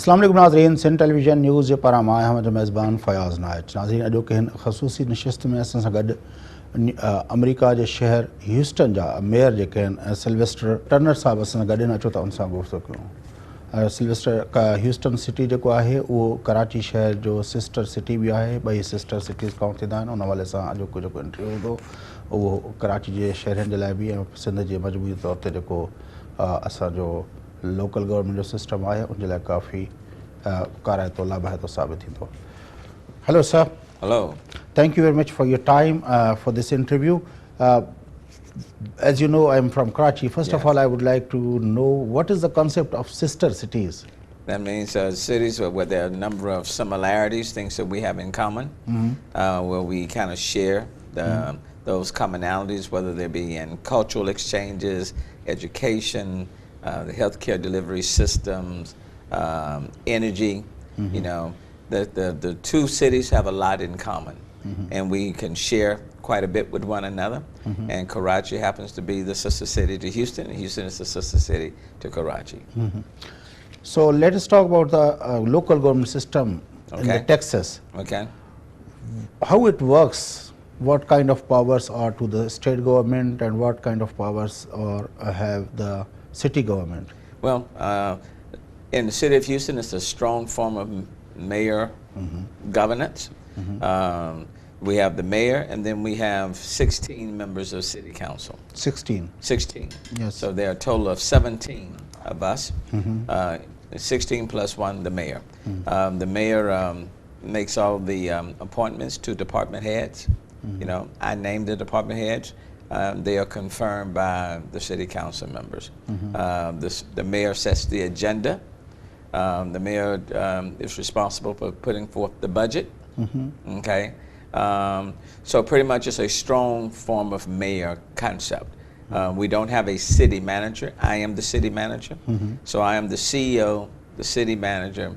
अस्सलाम वालेकुम नाज़रीन, सिंध टेलीविजन न्यूज़ जे पारां मां आहियां जो मेज़बान फ़याज़ नाइट। नाज़रीन, अॼोके हिन ख़सूसी नशिस्त में असां सां गॾु अमेरिका जे शहर ह्यूस्टन जा मेयर जेके आहिनि सिल्वेस्टर टर्नर साहब असां सां गॾु आहिनि। अचो त उन सां गुफ़्तगू कयूं। सिल्वेस्टर ह्यूस्टन सिटी जेको आहे उहो कराची शहर जो सिस्टर सिटी बि आहे। ॿई सिस्टर सिटीज़ काउंट थींदा आहिनि। उन हवाले सां अॼोको जेको इंटरव्यू हूंदो उहो कराची जे शहरनि जे लाइ बि ऐं सिंध जे मजबूरी तौर ते जेको असांजो लोकल गवर्नमेंट जो सिस्टम आहे उन जे लाइ काफ़ी काराइतो लाभाइतो साबित थींदो। Hello sir. Hello. Thank you very much for your time for this interview. As you know, I'm from Karachi. First of all, I would like to know what is the concept of sister cities? That means cities where there are a number of similarities, things that we have in common, where we kind of share those commonalities, whether they be in cultural exchanges, education, the healthcare delivery systems, energy. You know, the two cities have a lot in common, and we can share quite a bit with one another. And Karachi happens to be the sister city to Houston, and Houston is the sister city to Karachi. So let us talk about the local government system in the Texas. Okay. How it works, what kind of powers are to the state government and what kind of powers have the city government? Well, in the city of Houston, it's a strong form of mayor governance. We have the mayor, and then we have 16 members of city council. 16? 16. Yes. So there are a total of 17 of us, 16 plus one, the mayor. The mayor makes all the appointments to department heads. You know, I name the department heads. They are confirmed by the city council members. The mayor sets the agenda. The mayor is responsible for putting forth the budget. Okay. So pretty much it's a strong form of mayor concept. We don't have a city manager. I am the city manager. So I am the CEO, the city manager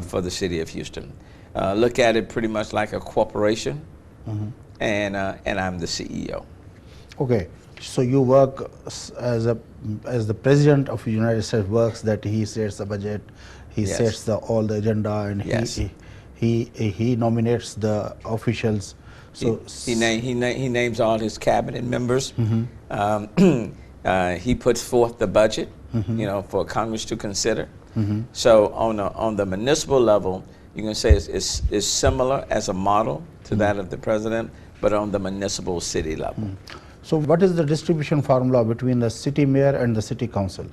for the city of Houston. Look at it pretty much like a corporation, and I'm the CEO. Okay, so you work as the president of the United States works, that he sets the budget, he sets all the agenda, and he nominates the officials. So he names all his cabinet members. He puts forth the budget, you know, for Congress to consider. So on the municipal level, you can say it's similar as a model to that of the president, but on the municipal city level. So what is the distribution formula between the city mayor and the city council?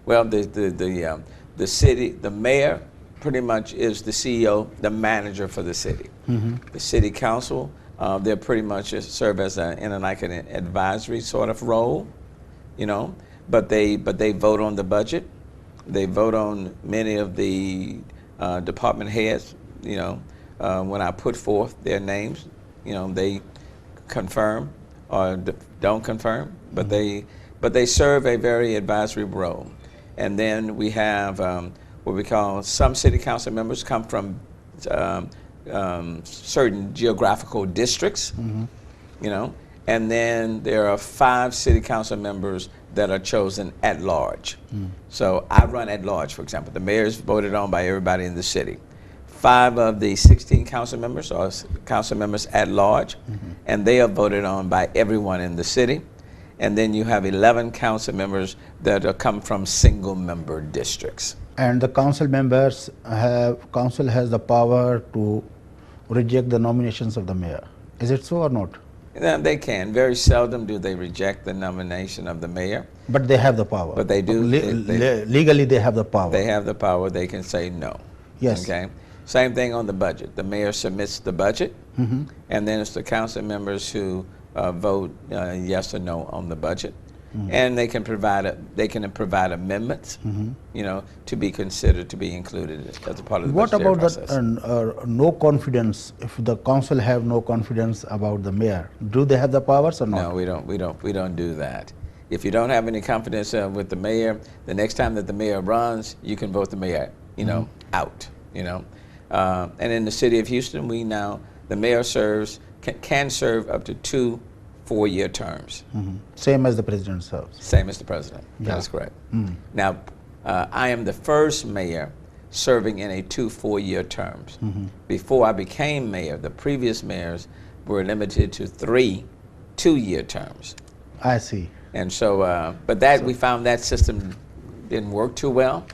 Well, the mayor pretty much is the CEO, the manager for the city. The city council, they pretty much serve as in like an advisory sort of role, you know, but they vote on the budget. They vote on many of the department heads, you know. When I put forth their names, you know, they confirm or don't confirm, but they serve a very advisory role. And then we have what we call, some city council members come from certain geographical districts, you know, and then there are 5 city council members that are chosen at large. So I run at large, for example. The mayor is voted on by everybody in the city. 5 of the 16 council members are council members at large, and they are voted on by everyone in the city. And then you have 11 council members that come from single member districts. And the council members council has the power to reject the nominations of the mayor. Is it so or not? They can. Very seldom do they reject the nomination of the mayor. But they have the power. But they do. Legally they have the power. They have the power. They can say no. Yes. Okay. Same thing on the budget. The mayor submits the budget, and then it's the council members who vote yes or no on the budget, and they can provide amendments, you know, to be considered to be included as a part of the budgetary process. What about no confidence? If the council have no confidence about the mayor, do they have the powers or not? No, we don't do that. If you don't have any confidence with the mayor, the next time that the mayor runs, you can vote the mayor, you know, out, you know. And in the city of Houston, the mayor can serve up to 2 4-year terms. Same as the president serves. Same as the president. That is correct. Now, I am the first mayor serving in a 2 4-year terms. Before I became mayor, the previous mayors were limited to 3 2-year terms. I see. And so, but that we found that system didn't work too well,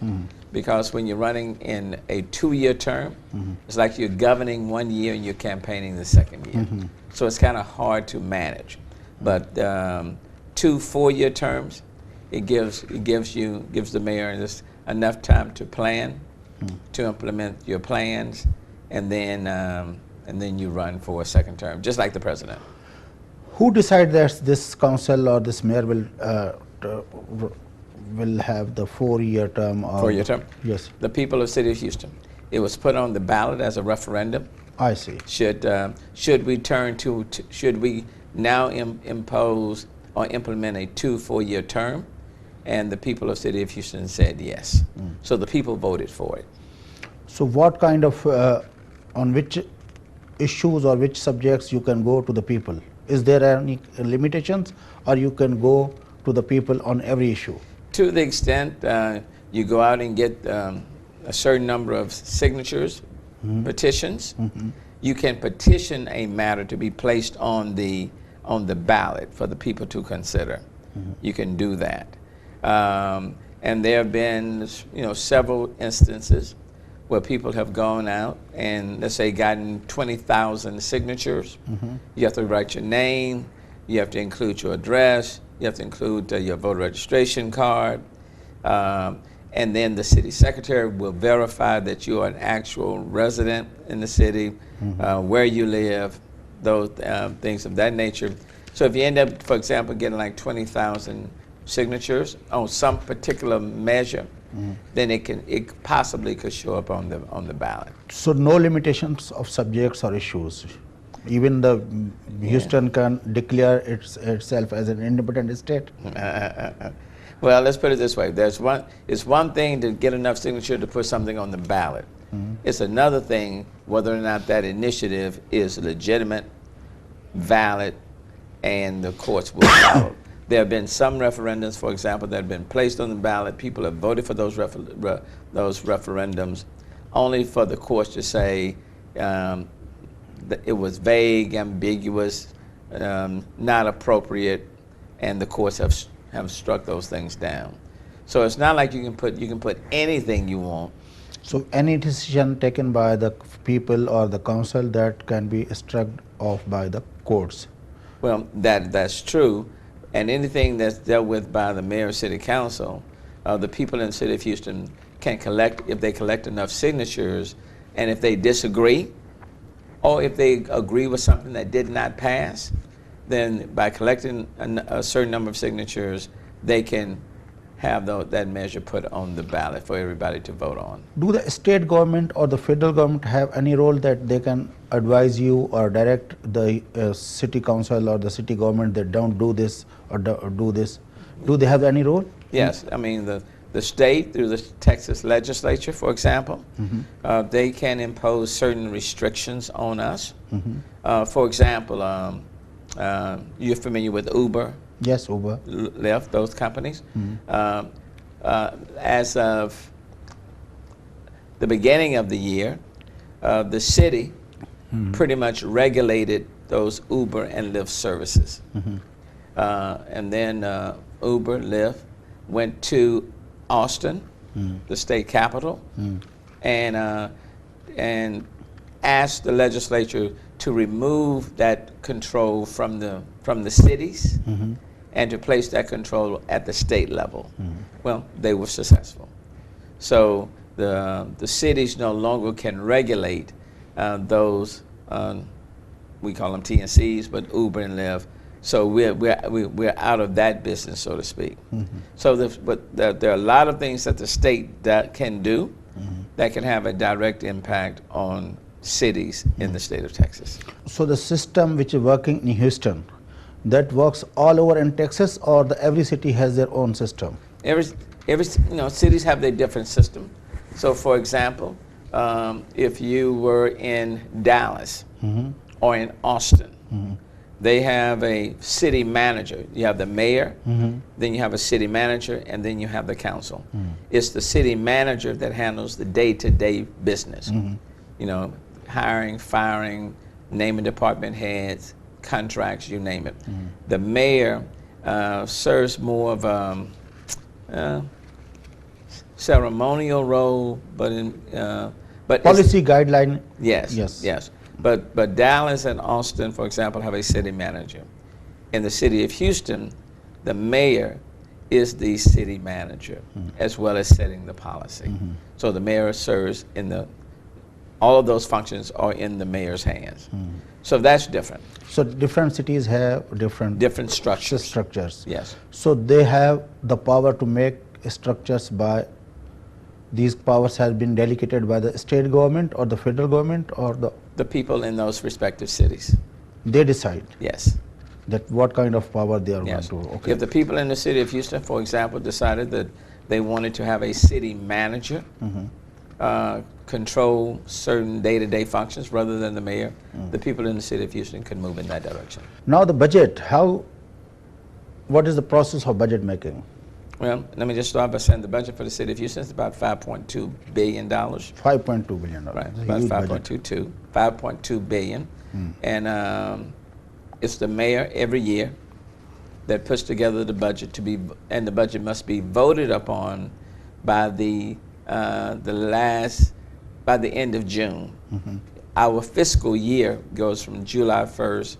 because when you're running in a 2-year term, it's like you're governing 1 year and you're campaigning the second year. So it's kind of hard to manage. But 2 4-year terms, it gives the mayor just enough time to plan, to implement your plans, and then you run for a second term, just like the president. Who decides that this council or this mayor will have the 4-year term? Or 4-year term? Yes. The people of the city of Houston. It was put on the ballot as a referendum. I see. Should we should we now impose or implement a 2 4-year term? And the people of the city of Houston said yes. So the people voted for it. So what kind of, on which issues or which subjects you can go to the people? Is there any limitations, or you can go to the people on every issue? To the extent you go out and get a certain number of signatures, petitions, you can petition a matter to be placed on the ballot for the people to consider. You can do that. And there have been, several instances where people have gone out and, let's say, gotten 20,000 signatures. You have to write your name, you have to include your address, you have to include your voter registration card, and then the city secretary will verify that you are an actual resident in the city, where you live, those things of that nature. So if you end up, for example, getting like 20,000 signatures on some particular measure, then it possibly could show up on the ballot. So no limitations of subjects or issues. Even the Houston can declare itself as an independent state. Well, let's put it this way: it's one thing to get enough signature to put something on the ballot. It's another thing whether or not that initiative is legitimate, valid, and the courts will follow. There have been some referendums, for example, that have been placed on the ballot. People have voted for those referendums, only for the courts to say that it was vague, ambiguous, not appropriate, and the courts have struck those things down. So it's not like you can put anything you want. So any decision taken by the people or the council that can be struck off by the courts. Well, that's true. And anything that's dealt with by the mayor or city council, the people in the city of Houston can collect, if they collect enough signatures, and if they disagree, or if they agree with something that did not pass, then by collecting a certain number of signatures, they can have that measure put on the ballot for everybody to vote on. Do the state government or the federal government have any role that they can advise you or direct the city council or the city government that don't do this or do this? Do they have any role? Yes, I mean the state through the Texas legislature, for example, they can impose certain restrictions on us. For example, you're familiar with Uber? Yes, Uber. Lyft, those companies. As of the beginning of the year, the city pretty much regulated those Uber and Lyft services. And then Uber, Lyft went to Austin, the state capital, and asked the legislature to remove that control from the cities and to place that control at the state level. Well, they were successful. So the cities no longer can regulate those, we call them TNCs, but Uber and Lyft. So we're out of that business, so to speak. So but there are a lot of things that the state can do that can have a direct impact on cities in the state of Texas. So the system which is working in Houston, that works all over in Texas, or every city has their own system? Every cities have their different system. So for example, if you were in Dallas or in Austin, They have a city manager. You have the mayor, then you have a city manager, and then you have the council. It's the city manager that handles the day-to-day business. You know, hiring, firing, naming department heads, contracts, you name it. The mayor serves more of a ceremonial role, but Policy guideline. Yes. But Dallas and Austin, for example, have a city manager. In the city of Houston, the mayor is the city manager, as well as setting the policy. So the mayor serves all of those functions are in the mayor's hands. So that's different. So different cities have different structures. Yes. So they have the power to make structures by, these powers have been delegated by the state government or the federal government or the people in those respective cities. They decide. Yes. That what kind of power they are going to. Okay. If the people in the city of Houston, for example, decided that they wanted to have a city manager control certain day-to-day functions rather than the mayor, the people in the city of Houston can move in that direction. Now the budget, what is the process of budget making? Well, let me just start by saying the budget for the city of Houston is about $5.2 billion. $5.2 billion. Right, about 5.2 billion. And it's the mayor every year that puts together the budget and the budget must be voted upon by the end of June. Our fiscal year goes from July 1st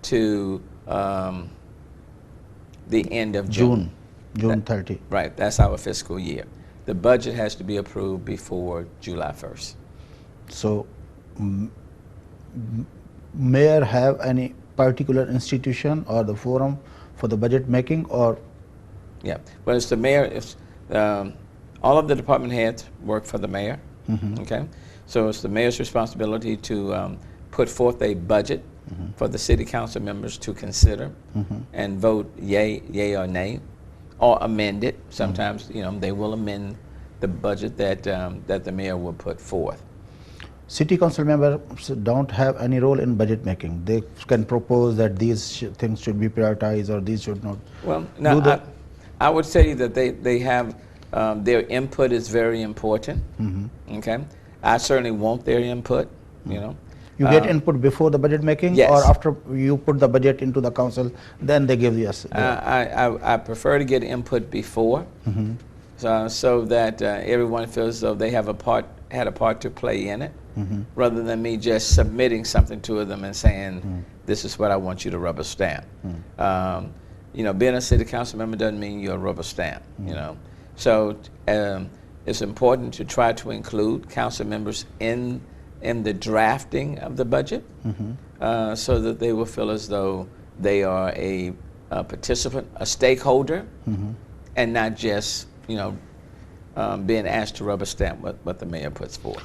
to the end of June. June 30. Right, that's our fiscal year. The budget has to be approved before July 1st. So, mayor have any particular institution or the forum for the budget making, or? Yeah, well, it's the mayor. All of the department heads work for the mayor. Okay, so it's the mayor's responsibility to put forth a budget for the city council members to consider and vote yay or nay, or amend it. Sometimes, you know, they will amend the budget that the mayor will put forth. City council members don't have any role in budget making. They can propose that these things should be prioritized or these should not. Well, no, I would say that they have, their input is very important. Okay, I certainly want their input, you know. You get input before the budget making, yes, or after you put the budget into the council, then they give you us? I prefer to get input before, so that everyone feels as though they have had a part to play in it, rather than me just submitting something to them and saying, this is what I want you to rubber stamp. You know, being a city council member doesn't mean you're a rubber stamp, you know. So it's important to try to include council members in the drafting of the budget, so that they will feel as though they are a participant, a stakeholder, and not just, you know, being asked to rubber stamp what the mayor puts forth.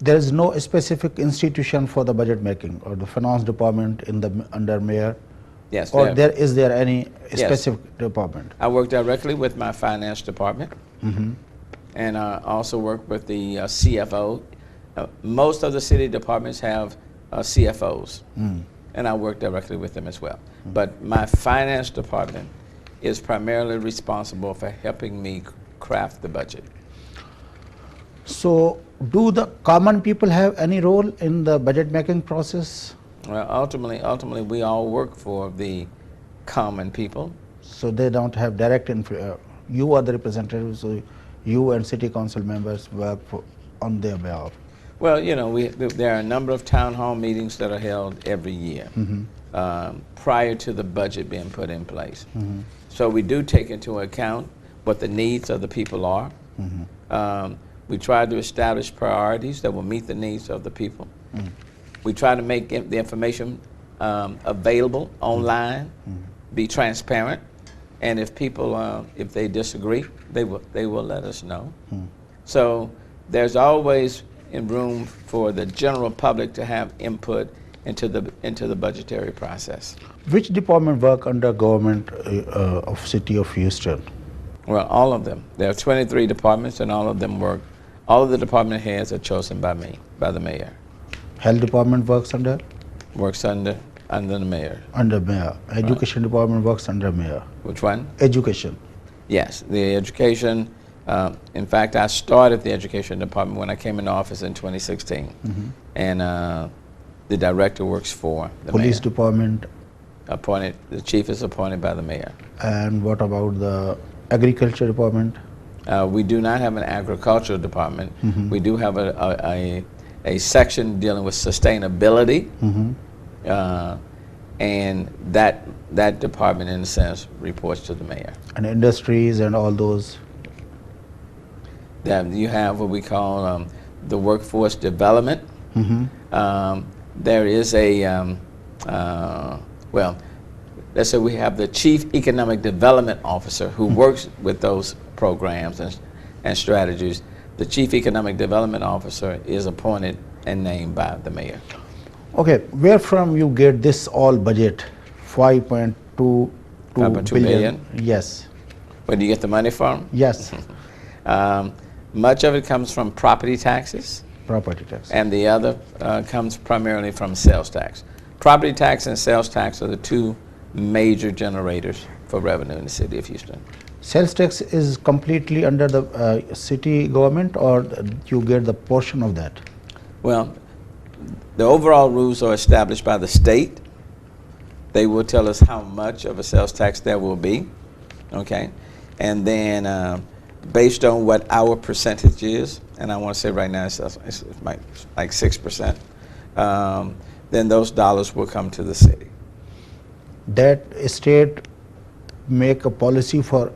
There is no specific institution for the budget making, or the finance department under mayor? Yes. Or is there any specific department? I work directly with my finance department, and I also work with the CFO. Most of the city departments have CFOs, and I work directly with them as well. But my finance department is primarily responsible for helping me craft the budget. So, do the common people have any role in the budget making process? Well, ultimately, we all work for the common people. So they don't have direct influence. You are the representatives, so you and city council members work on their behalf. Well, you know, there are a number of town hall meetings that are held every year prior to the budget being put in place. So we do take into account what the needs of the people are. We try to establish priorities that will meet the needs of the people. We try to make the information available online, be transparent, and if people, if they disagree, they will let us know. So there's always room for the general public to have input into the budgetary process. Which department work under government of City of Houston? Well, all of them. There are 23 departments, and all of them work. All of the department heads are chosen by me, by the mayor. Health department works under? Works under Under the mayor. Under mayor. Education department works under mayor. Which one? Education. Yes, the education. In fact, I started the education department when I came into office in 2016, and the director works for the Police mayor. department. Appointed. The chief is appointed by the mayor. And what about the agriculture department? We do not have an agricultural department. We do have a section dealing with sustainability, and that department, in a sense, reports to the mayor. And industries and all those. That you have what we call the workforce development. There is a well, let's say we have the chief economic development officer who works with those programs and strategies. The chief economic development officer is appointed and named by the mayor. Okay, where from you get this all budget, 5.22 billion? Yes. Where do you get the money from? Yes. Much of it comes from property taxes. Property tax. And the other comes primarily from sales tax. Property tax and sales tax are the two major generators for revenue in the city of Houston. Sales tax is completely under the city government, or you get the portion of that? Well, the overall rules are established by the state. They will tell us how much of a sales tax there will be, okay? And then based on what our percentage is, and I want to say right now it's like 6%, then those dollars will come to the city. That state make a policy for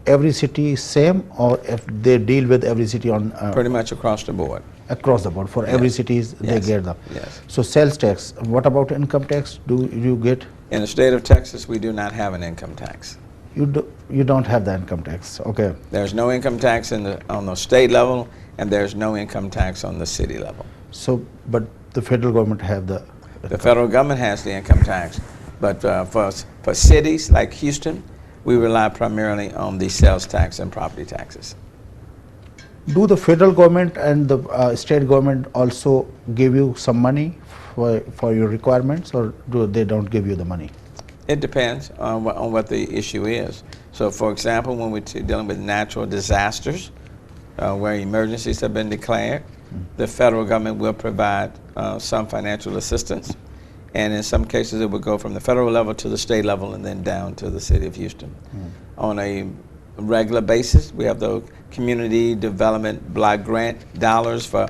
every city same, or if they deal with every city on Pretty much across the board. Across the board for every cities they Yes. get them. Yes. So sales tax. What about income tax? Do you get? In the state of Texas, we do not have an income tax. You don't have the income tax. Okay. There's no income tax on the state level, and there's no income tax on the city level. So, but the federal government have the. The federal government has the income tax, but for cities like Houston, we rely primarily on the sales tax and property taxes. Do the federal government and the state government also give you some money for your requirements, or they don't give you the money? It depends on what the issue is. So, for example, when we're dealing with natural disasters, where emergencies have been declared, the federal government will provide some financial assistance, and in some cases it will go from the federal level to the state level and then down to the city of Houston. On a regular basis, we have the community development block grant dollars for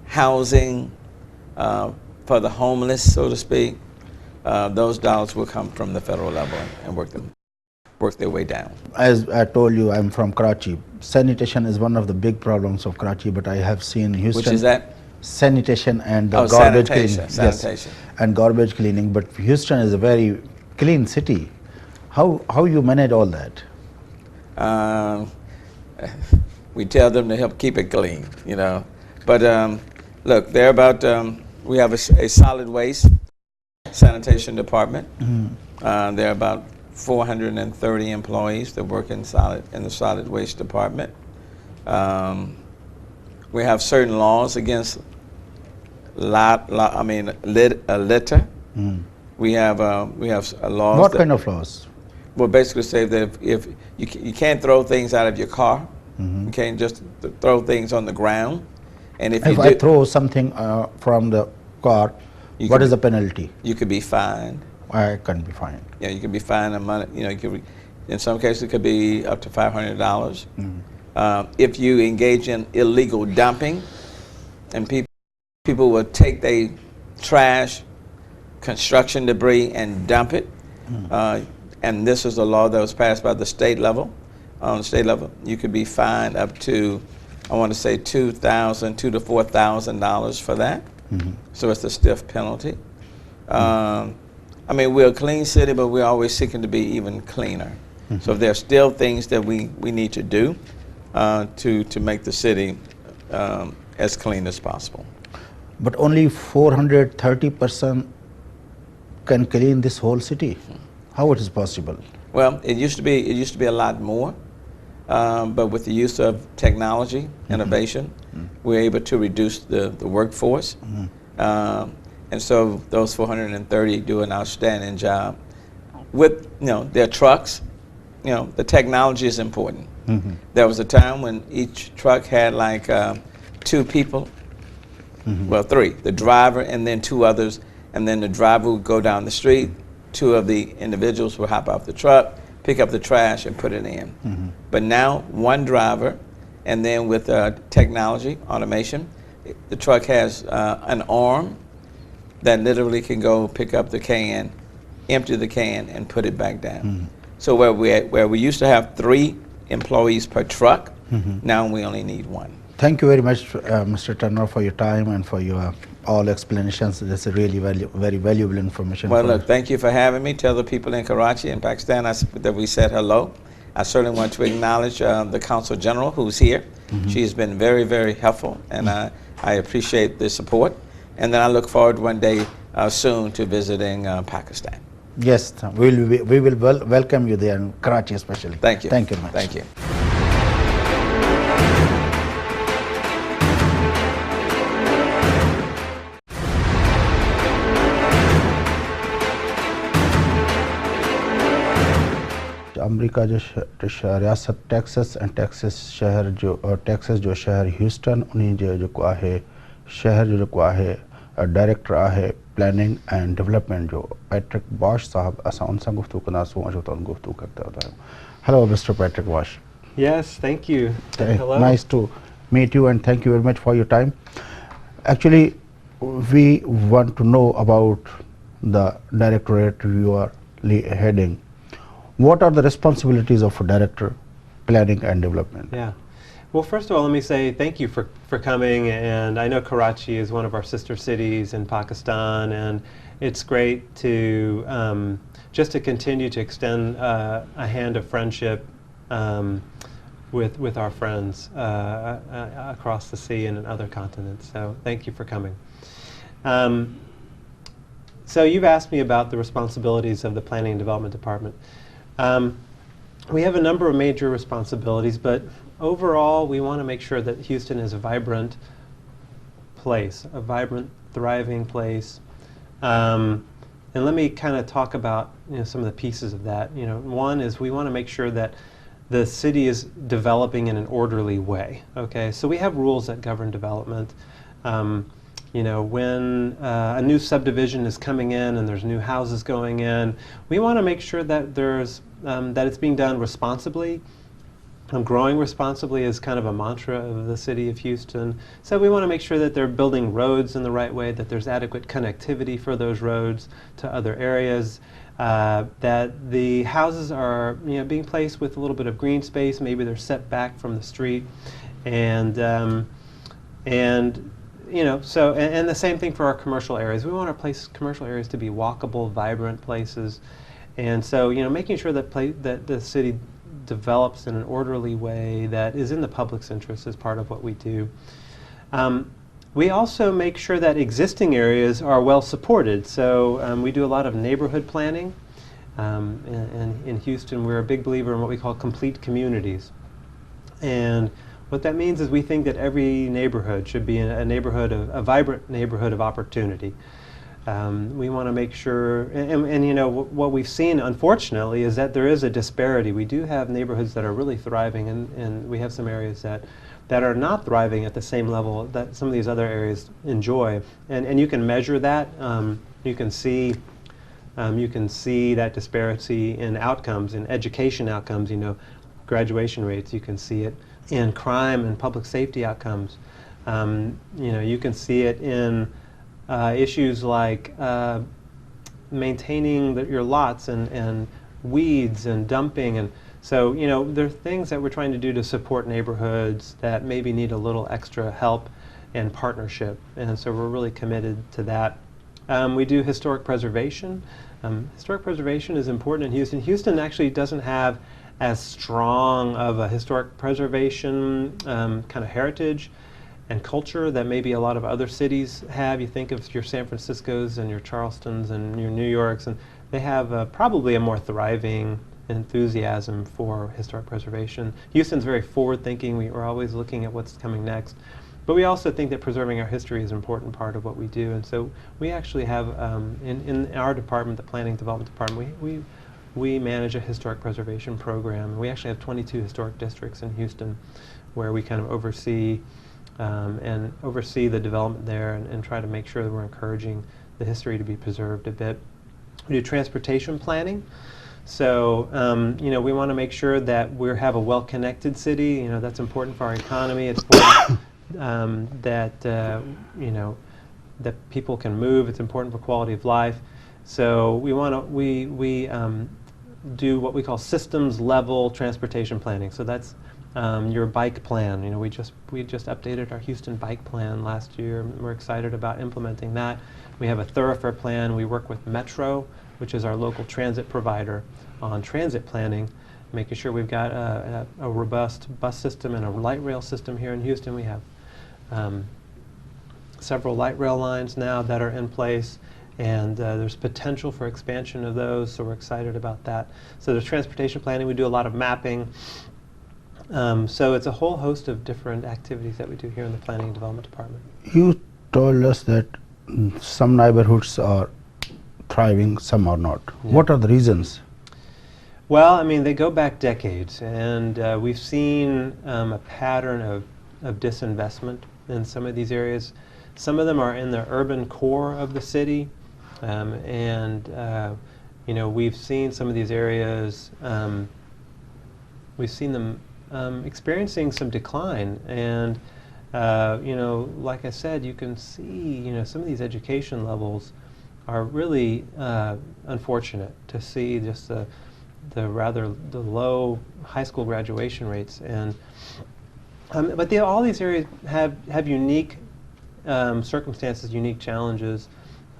housing for the homeless, so to speak. Those dollars will come from the federal level and work their way down. As I told you, I'm from Karachi. Sanitation is one of the big problems of Karachi, but I have seen Houston. Which is that? Sanitation and the garbage cleaning. Sanitation. Yes, and garbage cleaning. But Houston is a very clean city. How you manage all that? We tell them to help keep it clean, you know. But look, they're about. We have a solid waste sanitation department. There are about 430 employees that work in the solid waste department. We have certain laws against litter. We have laws. What kind of laws? Well, basically say that if you can't throw things out of your car, you can't just throw things on the ground. And if I throw something from the car, what is the penalty? You could be fined. I can be fined. Yeah, you could be fined a money. You know, you could. In some cases, it could be up to $500. If you engage in illegal dumping, and people will take their trash, construction debris, and dump it. And this is a law that was passed by the state level. On the state level, you could be fined up to, I want to say, $2,000 to $4,000 for that. So it's a stiff penalty. I mean, we're a clean city, but we're always seeking to be even cleaner. So there are still things that we need to do to make the city as clean as possible. But only 430% can clean this whole city. How it is possible? Well, it used to be a lot more, but with the use of technology, innovation, we're able to reduce the workforce. And so those 430 do an outstanding job with, their trucks. The technology is important. There was a time when each truck had like 2 people, well, 3, the driver and then 2 others, and then the driver would go down the street, 2 of the individuals would hop off the truck, pick up the trash and put it in. But now 1 driver, and then with technology, automation, the truck has an arm that literally can go pick up the can, empty the can, and put it back down. So where we used to have 3 employees per truck, now we only need 1. Thank you very much, Mr. Turner, for your time and for your all explanations. This is really very valuable information. Well, look, thank you for having me. Tell the people in Karachi and Pakistan that we said hello. I certainly want to acknowledge the Consul General who's here. She's been very, very helpful, and I appreciate the support. And then I look forward one day soon to visiting Pakistan. Yes, we will welcome you there in Karachi especially. Thank you. Thank you much. Thank you. America जो रियासत Texas ऐं Texas जो शहर Houston उन्हीं जो जेको आहे शहर जो जेको आहे डायरेक्टर आहे प्लानिंग एंड डेवलपमेंट जो पैट्रिक वॉश साहब असां उन सां गुफ्तगू कंदासूं अचो त गुफ्तगू करते आहियूं. Hello, Mr. Patrick Wash. Yes, thank you. Hello. Nice to meet you and thank you very much for your time. Actually, we want to know about the directorate you are heading. What are the responsibilities of a director, planning and development? Yeah. Well, first of all, let me say thank you for coming. And I know Karachi is one of our sister cities in Pakistan, and it's great to just to continue to extend a hand of friendship with our friends across the sea and in other continents. So thank you for coming. So you've asked me about the responsibilities of the Planning and Development Department. We have a number of major responsibilities, but overall we want to make sure that Houston is a vibrant place, a vibrant, thriving place. And let me kind of talk about some of the pieces of that. One is we want to make sure that the city is developing in an orderly way. Okay, so we have rules that govern development. When a new subdivision is coming in and there's new houses going in, we want to make sure that that it's being done responsibly. Growing responsibly is kind of a mantra of the city of Houston. So we want to make sure that they're building roads in the right way, that there's adequate connectivity for those roads to other areas, that the houses are being placed with a little bit of green space. Maybe they're set back from the street, and the same thing for our commercial areas. We want our commercial areas to be walkable, vibrant places, and so making sure that the city develops in an orderly way that is in the public's interest is part of what we do. We also make sure that existing areas are well supported. So we do a lot of neighborhood planning. In Houston, we're a big believer in what we call complete communities. And what that means is we think that every neighborhood should be a vibrant neighborhood of opportunity. We want to make sure, what we've seen, unfortunately, is that there is a disparity. We do have neighborhoods that are really thriving, and we have some areas that are not thriving at the same level that some of these other areas enjoy. And you can measure that. You can see that disparity in outcomes, in education outcomes, graduation rates. You can see it in crime and public safety outcomes. You can see it in issues like maintaining your lots and weeds and dumping. And so, there are things that we're trying to do to support neighborhoods that maybe need a little extra help and partnership. And so we're really committed to that. We do historic preservation. Historic preservation is important in Houston. Houston actually doesn't have as strong of a historic preservation kind of heritage and culture that maybe a lot of other cities have. You think of your San Franciscos and your Charlestons and your New Yorks, and they have probably a more thriving enthusiasm for historic preservation. Houston's very forward-thinking. We're always looking at what's coming next. But we also think that preserving our history is an important part of what we do. And so we actually have, in our department, the Planning Development Department, we manage a historic preservation program. We actually have 22 historic districts in Houston where we kind of oversee the development there and try to make sure that we're encouraging the history to be preserved a bit. We do transportation planning. So, we want to make sure that we have a well-connected city. That's important for our economy. It's important that people can move. It's important for quality of life. So we do what we call systems level transportation planning. So that's your bike plan. We just updated our Houston bike plan last year. We're excited about implementing that. We have a thoroughfare plan. We work with Metro, which is our local transit provider, on transit planning, making sure we've got a robust bus system and a light rail system here in Houston. We have several light rail lines now that are in place, and there's potential for expansion of those, so we're excited about that. So there's transportation planning. We do a lot of mapping. So it's a whole host of different activities that we do here in the Planning and Development Department. You told us that some neighborhoods are thriving, some are not. Yeah. What are the reasons? Well, they go back decades, and we've seen a pattern of disinvestment in some of these areas. Some of them are in the urban core of the city, we've seen some of these areas, we've seen them experiencing some decline, and like I said, you can see some of these education levels are really unfortunate to see, just the low high school graduation rates, and but all these areas have unique circumstances, unique challenges.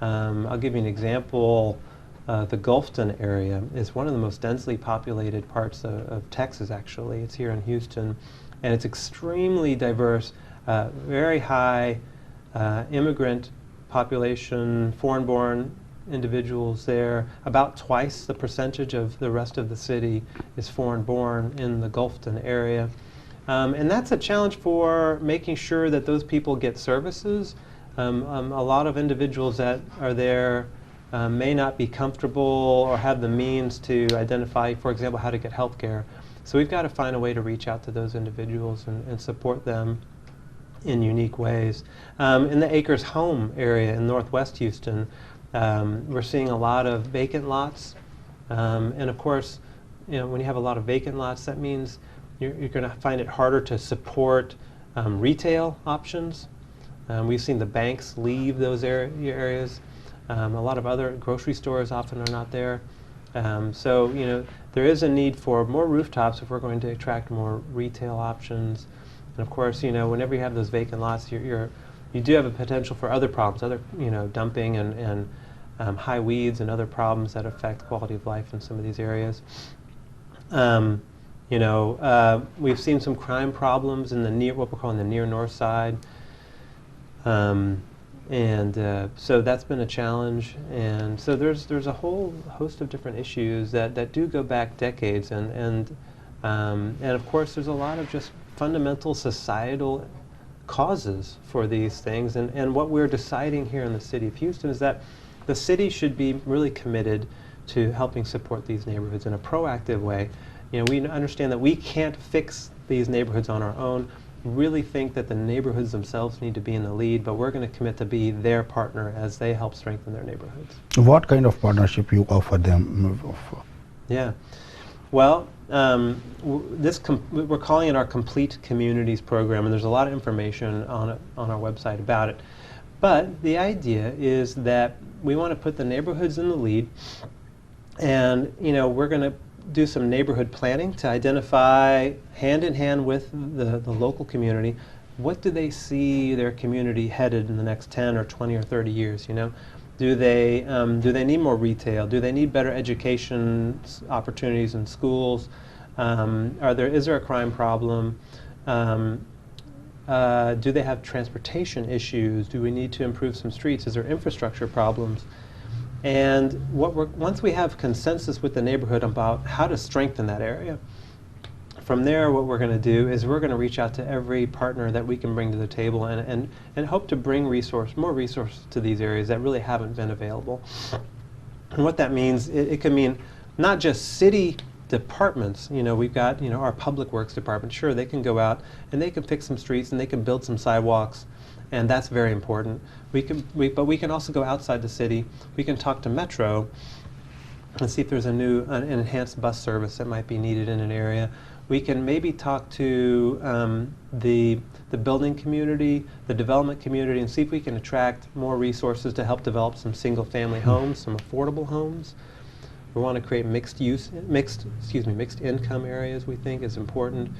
I'll give you an example. The Gulfton area is one of the most densely populated parts of Texas, actually. It's here in Houston, and it's extremely diverse, very high immigrant population, foreign-born individuals there. About twice the percentage of the rest of the city is foreign-born in the Gulfton area. And that's a challenge for making sure that those people get services. A lot of individuals that are there may not be comfortable or have the means to identify, for example, how to get health care. So we've got to find a way to reach out to those individuals and support them in unique ways. In the Acres Home area in Northwest Houston, we're seeing a lot of vacant lots. And of course, when you have a lot of vacant lots, that means you're going to find it harder to support retail options. We've seen the banks leave those areas. A lot of other grocery stores often are not there. So there is a need for more rooftops if we're going to attract more retail options. And of course, whenever you have those vacant lots, you do have a potential for other problems, other dumping and high weeds and other problems that affect quality of life in some of these areas. We've seen some crime problems in what we're calling the near north side. So that's been a challenge, and so there's a whole host of different issues that do go back decades, and of course there's a lot of just fundamental societal causes for these things, and what we're deciding here in the city of Houston is that the city should be really committed to helping support these neighborhoods in a proactive way. We understand that we can't fix these neighborhoods on our own. Really think that the neighborhoods themselves need to be in the lead, but we're going to commit to be their partner as they help strengthen their neighborhoods. What kind of partnership you offer them? Yeah, well, we're calling it our Complete Communities program, and there's a lot of information on our website about it. But the idea is that we want to put the neighborhoods in the lead, and we're going to do some neighborhood planning to identify, hand in hand with the local community, what do they see their community headed in the next 10 or 20 or 30 years? Do they need more retail? Do they need better education opportunities in schools? Is there a crime problem? Do they have transportation issues? Do we need to improve some streets? Is there infrastructure problems? And once we have consensus with the neighborhood about how to strengthen that area, from there, what we're going to do is we're going to reach out to every partner that we can bring to the table and hope to bring more resources to these areas that really haven't been available. And what that means, it can mean not just city departments. We've got our public works department. Sure, they can go out and they can fix some streets and they can build some sidewalks, and that's very important. But we can also go outside the city. We can talk to Metro and see if there's an enhanced bus service that might be needed in an area. We can maybe talk to the building community, the development community, and see if we can attract more resources to help develop some single-family homes, some affordable homes. We want to create mixed income areas. We think is important,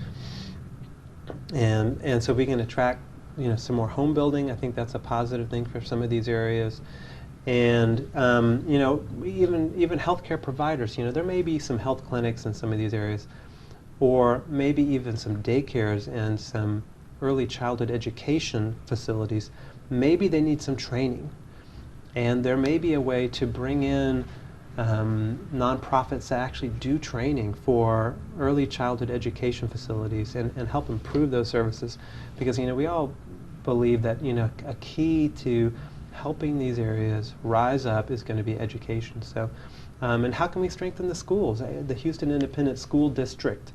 and so we can attract some more home building. I think that's a positive thing for some of these areas. And even healthcare providers. There may be some health clinics in some of these areas, or maybe even some daycares and some early childhood education facilities. Maybe they need some training, and there may be a way to bring in nonprofits that actually do training for early childhood education facilities and help improve those services, because we all believe that a key to helping these areas rise up is going to be education. So, and how can we strengthen the schools? The Houston Independent School District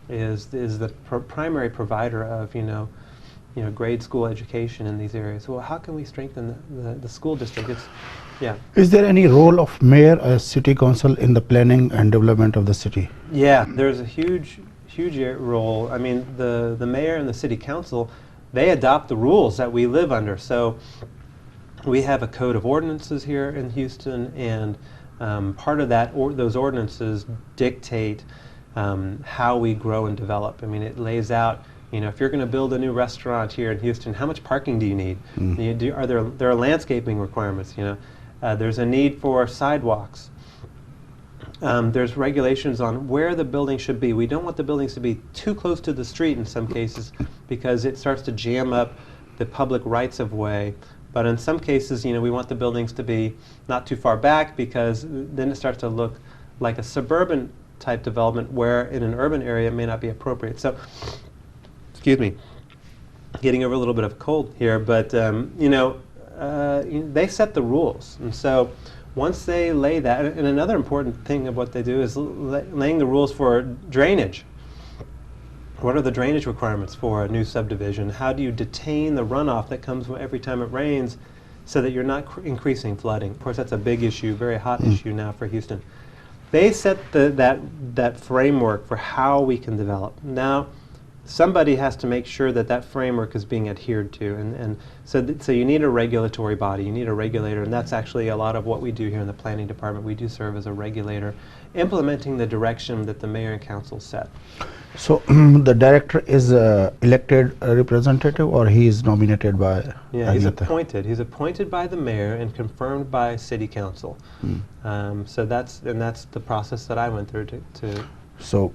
is the primary provider of grade school education in these areas. Well, how can we strengthen the school district? Is there any role of mayor as city council in the planning and development of the city? Yeah, there's a huge role. I mean, the mayor and the city council, they adopt the rules that we live under. So we have a code of ordinances here in Houston, and part of those ordinances dictate how we grow and develop. I mean, it lays out, if you're going to build a new restaurant here in Houston, how much parking do you need? There are landscaping requirements. There's a need for sidewalks. There's regulations on where the building should be. We don't want the buildings to be too close to the street in some cases, because it starts to jam up the public rights of way. But in some cases, we want the buildings to be not too far back, because then it starts to look like a suburban type development, where in an urban area it may not be appropriate. So, excuse me, getting over a little bit of a cold here, but they set the rules. And so once they lay that, and another important thing of what they do is laying the rules for drainage. What are the drainage requirements for a new subdivision? How do you detain the runoff that comes every time it rains so that you're not increasing flooding? Of course, that's a big issue, very hot issue now for Houston. They set that framework for how we can develop. Now, somebody has to make sure that framework is being adhered to, and so you need a regulatory body, you need a regulator, and that's actually a lot of what we do here in the planning department. We do serve as a regulator, implementing the direction that the mayor and council set. So the director is elected representative, or he is nominated by? Yeah, he's appointed. He's appointed by the mayor and confirmed by city council. So that's the process that I went through to So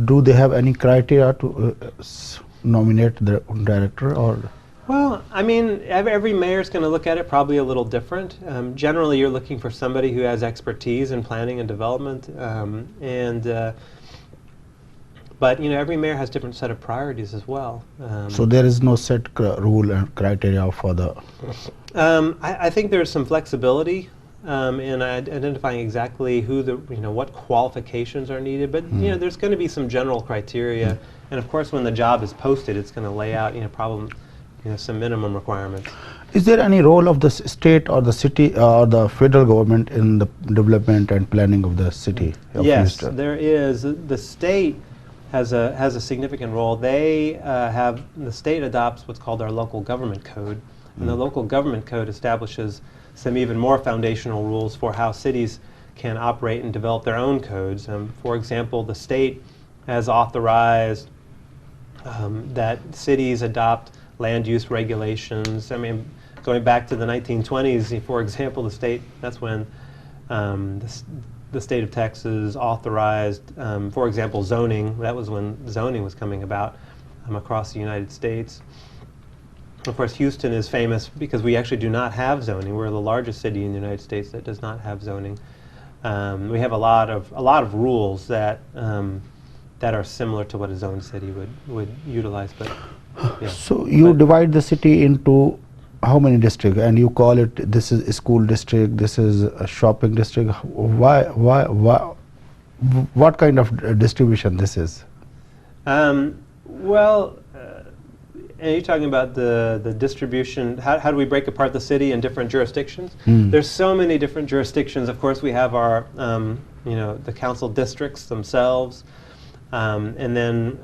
do they have any criteria to nominate the director, or? Well, I mean, every mayor is going to look at it probably a little different. Generally, you're looking for somebody who has expertise in planning and development, but every mayor has different set of priorities as well. So there is no set rule and criteria for the. I think there's some flexibility in identifying exactly who what qualifications are needed, but there's going to be some general criteria, and of course, when the job is posted, it's going to lay out some minimum requirements. Is there any role of the state or the city or the federal government in the development and planning of the city of Yes, Houston? there is. The state has a significant role. The state adopts what's called our local government code, and the local government code establishes some even more foundational rules for how cities can operate and develop their own codes. For example, the state has authorized that cities adopt land use regulations. I mean, going back to the 1920s, for example, that's when the state of Texas authorized, for example, zoning. That was when zoning was coming about across the United States. Of course, Houston is famous because we actually do not have zoning. We're the largest city in the United States that does not have zoning. We have a lot of rules that that are similar to what a zone city would utilize. But yeah. So you divide the city into how many districts, and you call it, this is a school district, this is a shopping district. Why, what kind of distribution this is? Well, and you're talking about the distribution, how do we break apart the city in different jurisdictions? There's so many different jurisdictions. Of course, we have our, the council districts themselves. And then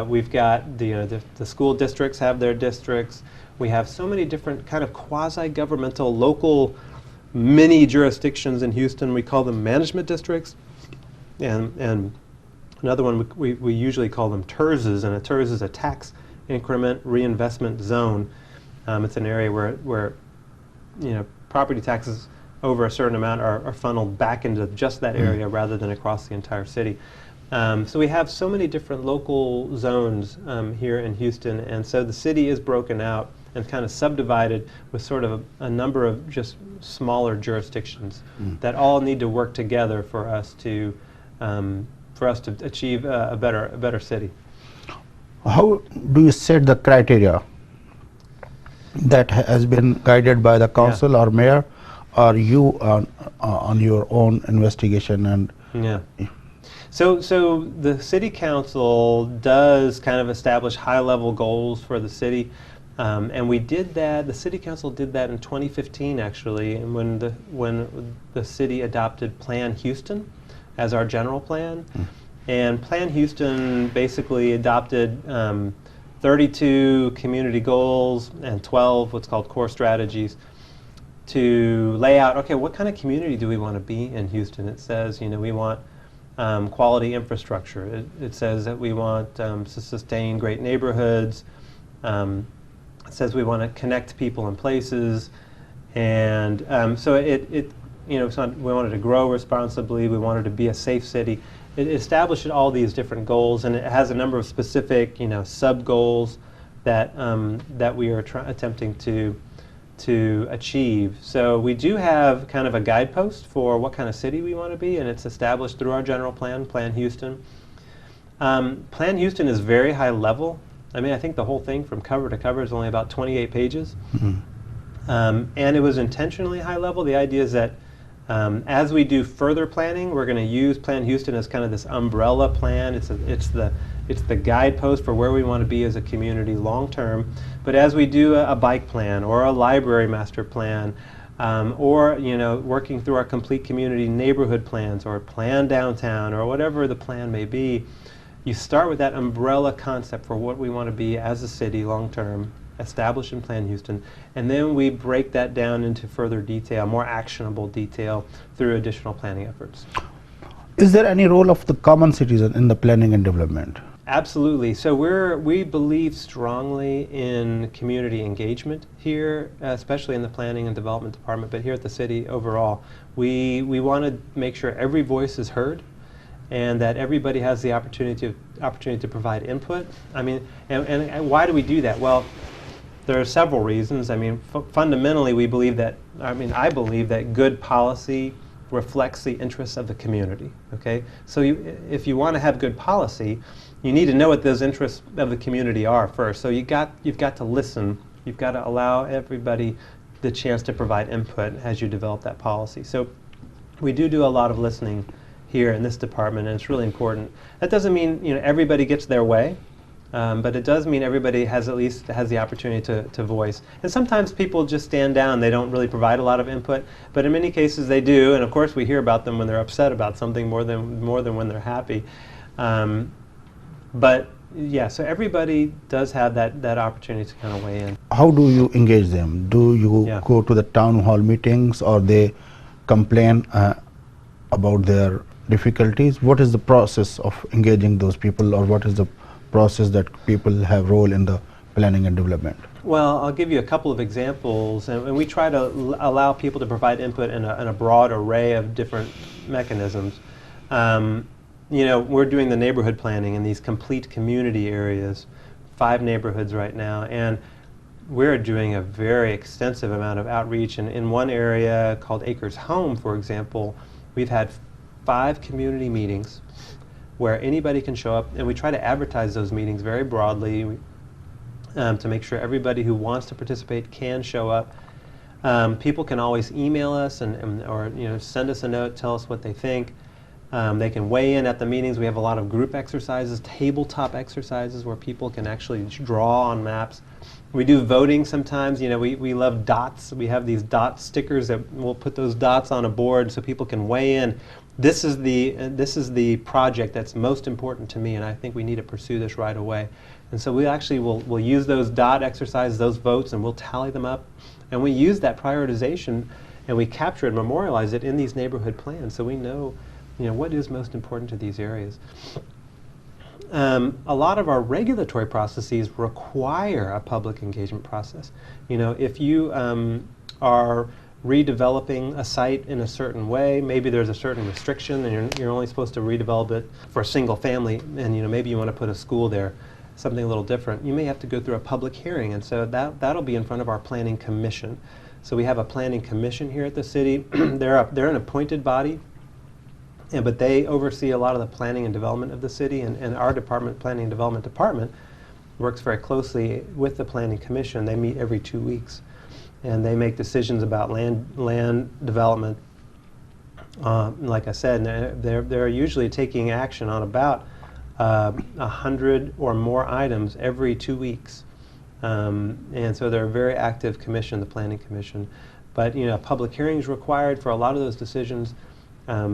we've got the school districts have their districts. We have so many different kind of quasi-governmental local mini jurisdictions in Houston. We call them management districts. And another one, we usually call them TERZs, and a TERZ is a tax increment reinvestment zone. It's an area where property taxes over a certain amount are funneled back into just that area rather than across the entire city. So we have so many different local zones here in Houston, and so the city is broken out and kind of subdivided with sort of a number of just smaller jurisdictions that all need to work together for us to achieve a better city. How do you set the criteria that has been guided by the council or mayor, or you on your own investigation? And So the city council does kind of establish high-level goals for the city, and we did that. The city council did that in 2015, actually, and when the city adopted Plan Houston as our general plan. And Plan Houston basically adopted 32 community goals and 12 what's called core strategies to lay out, okay, what kind of community do we want to be in Houston? It says, we want quality infrastructure. It says that we want to sustain great neighborhoods. It says we want to connect people and places. And so we wanted to grow responsibly. We wanted to be a safe city. It established all these different goals, and it has a number of specific, sub-goals that we are attempting to achieve. So we do have kind of a guidepost for what kind of city we want to be, and it's established through our general plan, Plan Houston. Plan Houston is very high level. I mean, I think the whole thing from cover to cover is only about 28 pages. And it was intentionally high level. The idea is that as we do further planning, we're going to use Plan Houston as kind of this umbrella plan. It's the guidepost for where we want to be as a community long term. But as we do a bike plan or a library master plan, or working through our complete community neighborhood plans or plan downtown or whatever the plan may be, you start with that umbrella concept for what we want to be as a city long term, established in Plan Houston, and then we break that down into further detail, more actionable detail through additional planning efforts. Is there any role of the common citizen in the planning and development? Absolutely. So we believe strongly in community engagement here, especially in the planning and development department, but here at the city overall. We want to make sure every voice is heard and that everybody has the opportunity to provide input. I mean, and why do we do that? Well, there are several reasons. I mean, fundamentally, I believe that good policy reflects the interests of the community. Okay, so if you want to have good policy, you need to know what those interests of the community are first. So you've got to listen. You've got to allow everybody the chance to provide input as you develop that policy. So we do a lot of listening here in this department, and it's really important. That doesn't mean everybody gets their way. But it does mean everybody has the opportunity to voice. And sometimes people just stand down. They don't really provide a lot of input. But in many cases they do. And of course we hear about them when they're upset about something more than when they're happy. But yeah, so everybody does have that opportunity to kind of weigh in. How do you engage them? Do you go to the town hall meetings, or they complain about their difficulties? What is the process of engaging those people, or what is the process that people have role in the planning and development? Well, I'll give you a couple of examples, and we try to allow people to provide input in a broad array of different mechanisms. We're doing the neighborhood planning in these complete community areas, 5 neighborhoods right now, and we're doing a very extensive amount of outreach. And in one area called Acres Home, for example, we've had 5 community meetings where anybody can show up, and we try to advertise those meetings very broadly to make sure everybody who wants to participate can show up. People can always email us or send us a note, tell us what they think. They can weigh in at the meetings. We have a lot of group exercises, tabletop exercises where people can actually draw on maps. We do voting sometimes. We love dots. We have these dot stickers that we'll put those dots on a board so people can weigh in. This is the project that's most important to me, and I think we need to pursue this right away. And so we actually will use those dot exercises, those votes, and we'll tally them up. And we use that prioritization, and we capture it, memorialize it in these neighborhood plans, so we know, what is most important to these areas. A lot of our regulatory processes require a public engagement process. If you are redeveloping a site in a certain way, maybe there's a certain restriction, and you're only supposed to redevelop it for a single family, and maybe you want to put a school there, something a little different. You may have to go through a public hearing, and so that'll be in front of our planning commission. So we have a planning commission here at the city. They're an appointed body, but they oversee a lot of the planning and development of the city, and our department, planning and development department, works very closely with the planning commission. They meet every 2 weeks, and they make decisions about land development. Like I said, they're usually taking action on about 100 or more items every 2 weeks. And so they're a very active commission, the Planning Commission. But public hearings required for a lot of those decisions.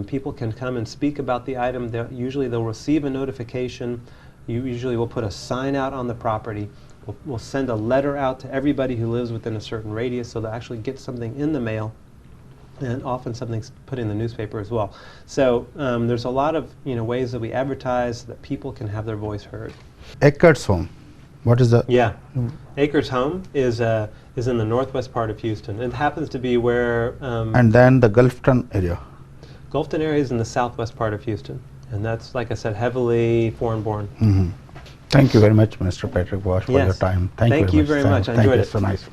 People can come and speak about the item. Usually they'll receive a notification. Usually we'll put a sign out on the property. We'll send a letter out to everybody who lives within a certain radius, so they'll actually get something in the mail. And often something's put in the newspaper as well. So there's a lot of ways that we advertise so that people can have their voice heard. Acres Home, what is that? Yeah, Acres Home is in the northwest part of Houston. It happens to be where. And then the Gulfton area. Gulfton area is in the southwest part of Houston, and that's, like I said, heavily foreign-born. Thank you very much, Mr. Patrick Walsh, for your time. Thank you very much. I enjoyed it. So nice.